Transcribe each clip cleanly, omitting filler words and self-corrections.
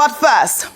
But first,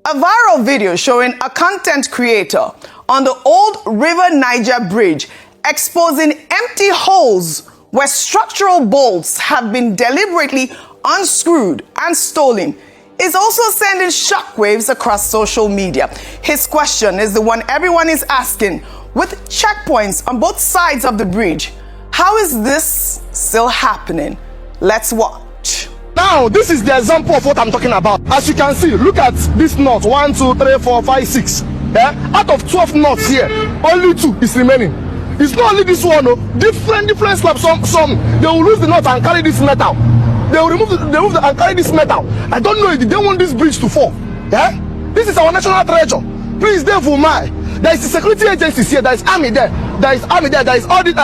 a viral video showing a content creator on the old River Niger Bridge exposing empty holes where structural bolts have been deliberately unscrewed and stolen is also sending shockwaves across social media. His question is the one everyone is asking. With checkpoints on both sides of the bridge, how is this still happening? Let's watch. Now, this is the example of what I'm talking about. As you can see, look at this knot. 1, 2, 3, 4, 5, 6. Yeah? Out of 12 knots here, only 2 is remaining. It's not only this one, no. Different slabs. Some they will lose the knot and carry this metal. They will remove and carry this metal. I don't know if they want this bridge to fall. Yeah? This is our national treasure. Please, therefore, there is a security agencies here. There is army there. There is all the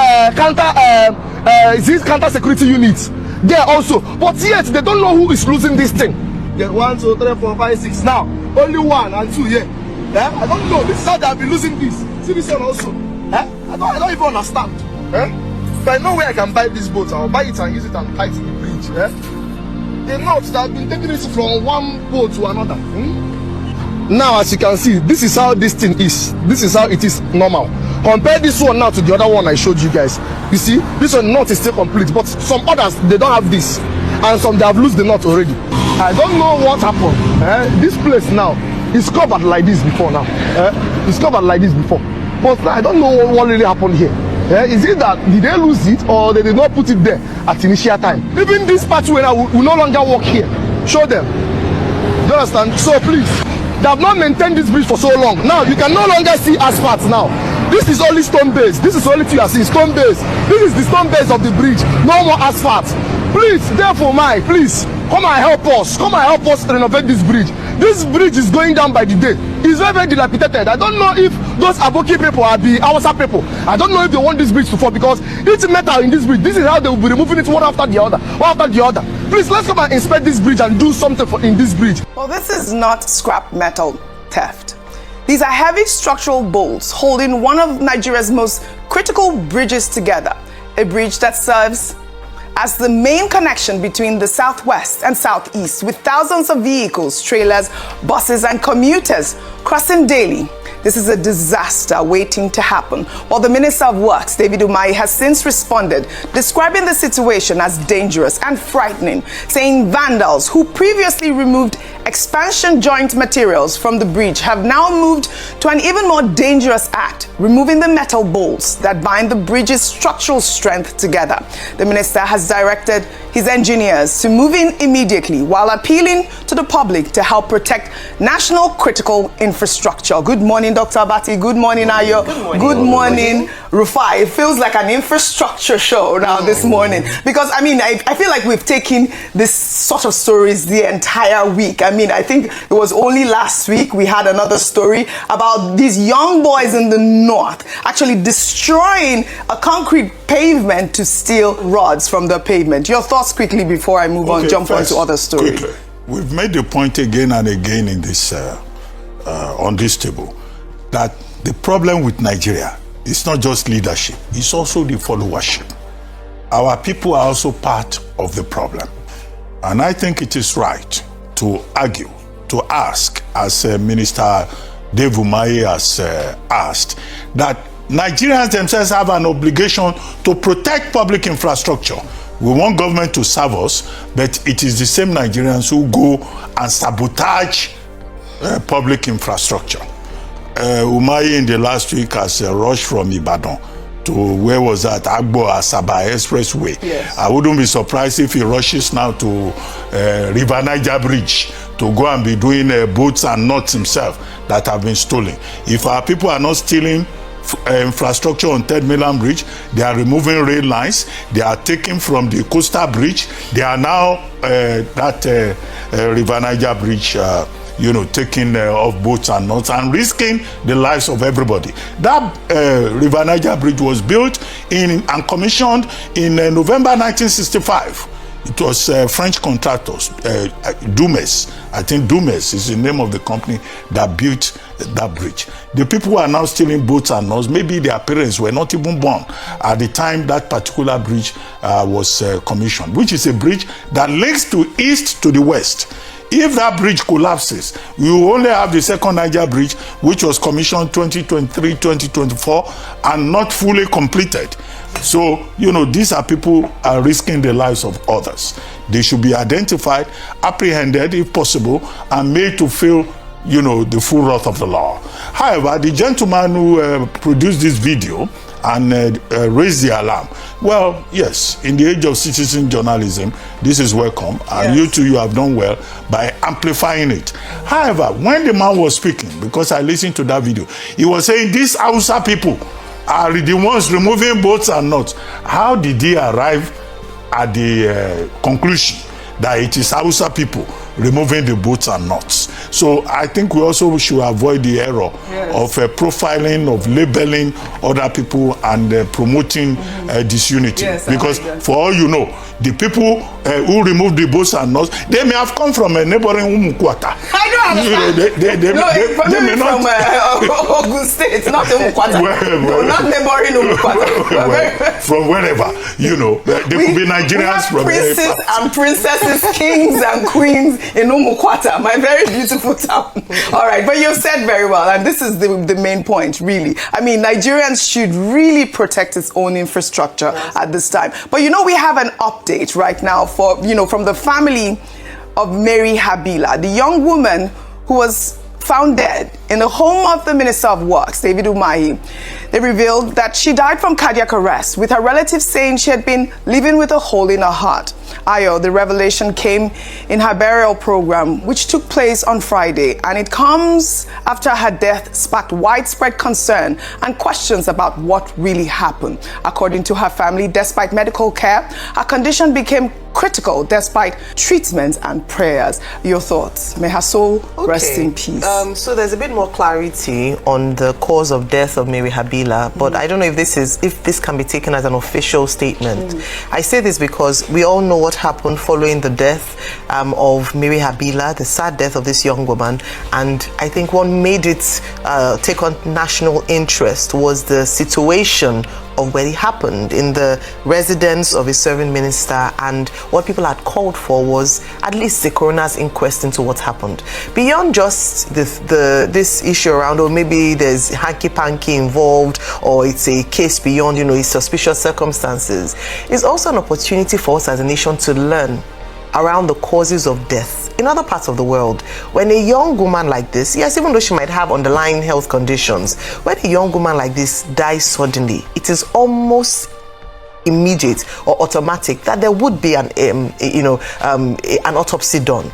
counter security units there also. But yet they don't know who is losing this thing. Get 1, 2, 3, 4, 5, 6. Now only 1 and 2 here. Yeah? I don't know. This is how they have been losing this. See this one also. Yeah? I don't even understand. Yeah? If I know where I can buy this boat, I'll buy it and use it and tie it to the bridge. Yeah? The knots that have been taking it from one boat to another. Now, as you can see, this is how this thing is. This is how it is normal. Compare this one now to the other one I showed you guys. You see, this one knot is still complete, but some others, they don't have this. And some, they have lost the knot already. I don't know what happened. This place now is covered like this before now. It's covered like this before. But I don't know what really happened here. Is it that did they lose it or they did not put it there at initial time? Even this pathway now will no longer walk here. Show them. Do you understand? So please, they have not maintained this bridge for so long. Now you can no longer see asphalt now. This is only stone base. This is only thing you are seeing, stone base. This is the stone base of the bridge. No more asphalt. Please, therefore, please come and help us. Come and help us renovate this bridge. This bridge is going down by the day. It's very, very dilapidated. I don't know if those Aboki people are the Hausa people. I don't know if they want this bridge to fall because each metal in this bridge, this is how they will be removing it one after the other. One after the other. Please, let's come and inspect this bridge and do something in this bridge. Well, this is not scrap metal theft. These are heavy structural bolts holding one of Nigeria's most critical bridges together. A bridge that serves as the main connection between the southwest and southeast, with thousands of vehicles, trailers, buses, and commuters crossing daily. This is a disaster waiting to happen. While the Minister of Works, David Umahi, has since responded, describing the situation as dangerous and frightening, saying vandals who previously removed expansion joint materials from the bridge have now moved to an even more dangerous act, removing the metal bolts that bind the bridge's structural strength together. The minister has directed his engineers to move in immediately while appealing to the public to help protect national critical infrastructure. Good morning, Dr. Abati. Good morning, Ayo. Good morning, Rufai. It feels like an infrastructure show now this morning because, I feel like we've taken this sort of stories the entire week. I think it was only last week we had another story about these young boys in the north actually destroying a concrete pavement to steal rods from the pavement. Your thoughts quickly before I move on, jump on to other stories. Quickly. We've made the point again and again in this on this table that the problem with Nigeria is not just leadership, it's also the followership. Our people are also part of the problem. And I think it is right to argue, to ask, as Minister David Umahi has asked, that Nigerians themselves have an obligation to protect public infrastructure. We want government to serve us, but it is the same Nigerians who go and sabotage public infrastructure. Umahi in the last week has rushed from Ibadan to where was that? Agbo Asaba Expressway. Yes. I wouldn't be surprised if he rushes now to River Niger Bridge to go and be doing boats and knots himself that have been stolen. If our people are not stealing infrastructure on 3rd Mainland Bridge, they are removing rail lines, they are taking from the coastal bridge, they are now River Niger Bridge taking off boats and knots and risking the lives of everybody. That River Niger Bridge was built and commissioned in November 1965. It was French contractors, Dumes. I think Dumes is the name of the company that built that bridge. The people who are now stealing boats and knots, maybe their parents were not even born at the time that particular bridge was commissioned, which is a bridge that links to east to the west. if that bridge collapses, we will only have the second Niger Bridge, which was commissioned 2023, 2024, and not fully completed. So, these are people who are risking the lives of others. They should be identified, apprehended if possible, and made to feel, the full wrath of the law. However, the gentleman who produced this video and raised the alarm, well, yes, in the age of citizen journalism, this is welcome, and you have done well by amplifying it. However, when the man was speaking, because I listened to that video, he was saying these Hausa people are the ones removing boats and not. How did he arrive at the conclusion that it is Hausa people removing the boats and knots? So I think we also should avoid the error of profiling, of labeling other people and promoting disunity. Because for all you know, the people who removed the boats and knots, they may have come from a neighboring Umukwata. I don't understand. They may not from Ogun State, not Umukwata. Not neighboring Umukwata. From wherever, they could be Nigerians from princes and princesses, kings and queens in Umukwata, my very beautiful town. All right, but you've said very well, and this is the main point, really. I mean, Nigerians should really protect its own infrastructure at this time. But we have an update right now for, from the family of Mary Habila, the young woman who was found dead in the home of the Minister of Works, David Umahi. They revealed that she died from cardiac arrest, with her relatives saying she had been living with a hole in her heart. Ayo, the revelation came in her burial program, which took place on Friday, and it comes after her death sparked widespread concern and questions about what really happened. According to her family, despite medical care, her condition became critical despite treatments and prayers. Your thoughts? May her soul rest in peace. So there's a bit more clarity on the cause of death of Mary Habila, but I don't know if this can be taken as an official statement. I say this because we all know what happened following the death of Mary Habila, the sad death of this young woman, and I think what made it take on national interest was the situation of where it happened in the residence of a serving minister, and what people had called for was at least the coroner's inquest into what happened. Beyond just this issue around, or maybe there's hanky-panky involved, or it's a case beyond, its suspicious circumstances, it's also an opportunity for us as a nation to learn around the causes of death in other parts of the world. When a young woman like this, yes, even though she might have underlying health conditions, when a young woman like this dies suddenly, it is almost immediate or automatic that there would be an autopsy done.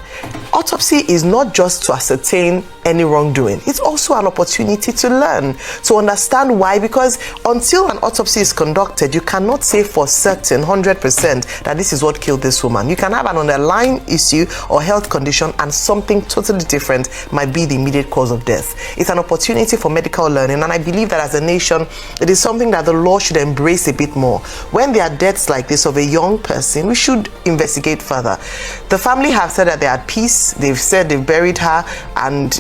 Autopsy is not just to ascertain any wrongdoing. It's also an opportunity to learn, to understand why, because until an autopsy is conducted, you cannot say for certain 100% that this is what killed this woman. You can have an underlying issue or health condition and something totally different might be the immediate cause of death. It's an opportunity for medical learning, and I believe that as a nation, it is something that the law should embrace a bit more. When there are deaths like this of a young person, we should investigate further. The family have said that they're at peace. They've said they've buried her, and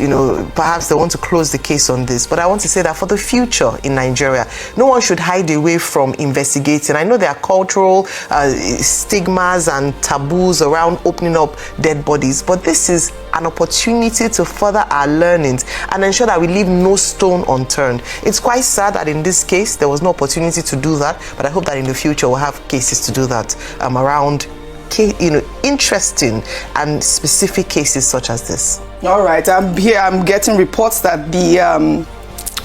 perhaps they want to close the case on this. But I want to say that for the future in Nigeria, no one should hide away from investigating. I know there are cultural stigmas and taboos around opening up dead bodies, but this is an opportunity to further our learnings and ensure that we leave no stone unturned. It's quite sad that in this case there was no opportunity to do that, but I hope that in the future we'll have cases to do that around interesting and specific cases such as this. All right, I'm getting reports that the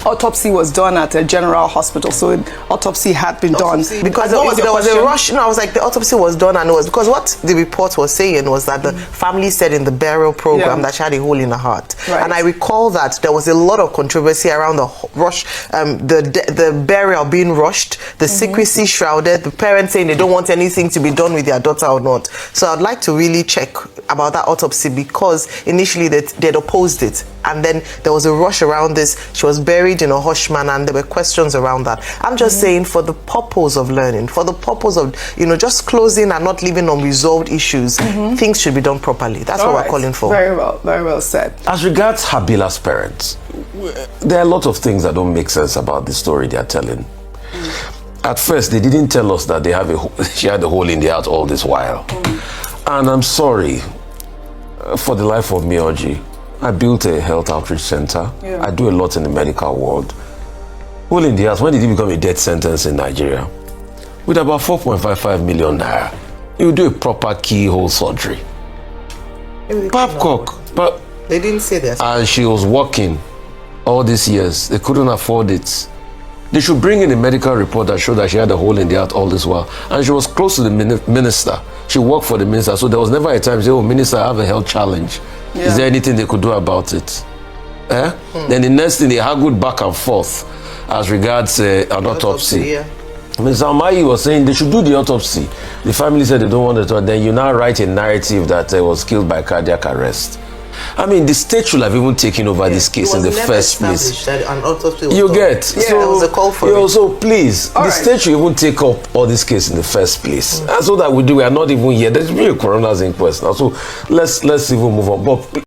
autopsy was done at a general hospital, so autopsy had been done. Because there was a rush. I was like, the autopsy was done, and it was because what the report was saying was that the family said in the burial program that she had a hole in her heart. Right. And I recall that there was a lot of controversy around the rush, the burial being rushed, the secrecy shrouded, the parents saying they don't want anything to be done with their daughter or not. So I'd like to really check about that autopsy, because initially they'd opposed it, and then there was a rush around this. She was buried in a hush manner, and there were questions around that. I'm just saying, for the purpose of learning, for the purpose of just closing and not leaving unresolved issues, things should be done properly. That's what we're calling for. Very well said. As regards Habila's parents, there are a lot of things that don't make sense about the story they are telling. At first, they didn't tell us that she had a hole in the heart all this while. And I'm sorry, for the life of me, Oji, I built a health outreach center. Yeah. I do a lot in the medical world. Hole in the house, when did it become a death sentence in Nigeria? With about 4.55 million naira, you do a proper keyhole surgery. Babcock, but They didn't say that. and she was working all these years. They couldn't afford it. They should bring in a medical report that showed that she had a hole in the heart all this while. And she was close to the minister. She worked for the minister. So there was never a time she said, oh, minister, I have a health challenge. Yeah. Is there anything they could do about it? Then the next thing, they haggled back and forth as regards an autopsy. Yeah. Mr. Umahi was saying they should do the autopsy. The family said they don't want it. Then you now write a narrative that was killed by cardiac arrest. I mean, the state should have even taken over this case in the first place. That an autopsy was You done. get. Yeah, there was a call for it. So please, the right. state should even take up all this case in the first place. And so that we are not even here. There's been a coroner's inquest now. So let's even move on. But